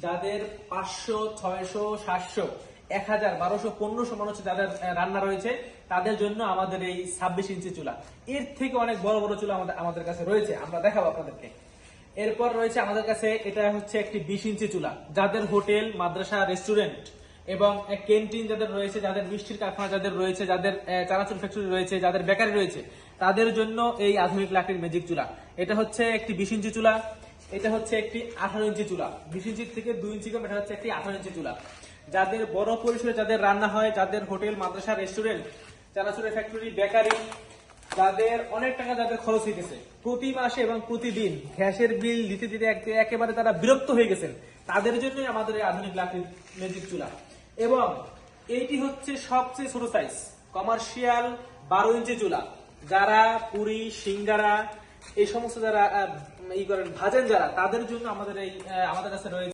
যাদের 500, 600, 700, 1000, 1200, 1500 মনে হচ্ছে যাদের রান্না রয়েছে, তাদের জন্য আমাদের এই 26 ইঞ্চি চুলা। এর থেকে অনেক বড় বড় চুলা আমাদের কাছে রয়েছে, আমরা দেখাবো আপনাদেরকে। এরপর রয়েছে আমাদের কাছে, এটা হচ্ছে একটি 20 ইঞ্চি চুলা। যাদের হোটেল, মাদ্রাসা, রেস্টুরেন্ট এবং ক্যান্টিন যাদের রয়েছে, যাদের মিষ্টির কারখানা যাদের রয়েছে, যাদের চানাচুর ফ্যাক্টরি রয়েছে, যাদের বেকারি রয়েছে, তাদের জন্য এই আধুনিক লাকড়ির ম্যাজিক চুলা। এটা হচ্ছে একটি 20 ইঞ্চি চুলা, এটা হচ্ছে একটি 18 ইঞ্চি চুলা। 20 ইঞ্চি থেকে 2 ইঞ্চি কম, এটা হচ্ছে একটি 18 ইঞ্চি চুলা। যাদের বড় পরিসরে যাদের রান্না হয়, যাদের হোটেল, মাদ্রাসা, রেস্টুরেন্ট, চানাচুরের ফ্যাক্টরি, বেকারি, যাদের অনেক টাকা যাদের খরচ হইতেছে প্রতি মাসে এবং প্রতিদিন গ্যাসের বিল দিতে দিতে একেবারে তারা বিরক্ত হয়ে গেছেন, তাদের জন্যই আমাদের এই আধুনিক লাকড়ির ম্যাজিক চুলা। এবং এইটি হচ্ছে সবচেয়ে ছোট সাইজ, কমার্শিয়াল 12 ইঞ্চি চুলা। যারা পুরি, সিঙ্গারা এই সমস্ত যারা ই করেন, ভাজেন যারা, তাদের জন্য আমাদের কাছে রয়েছে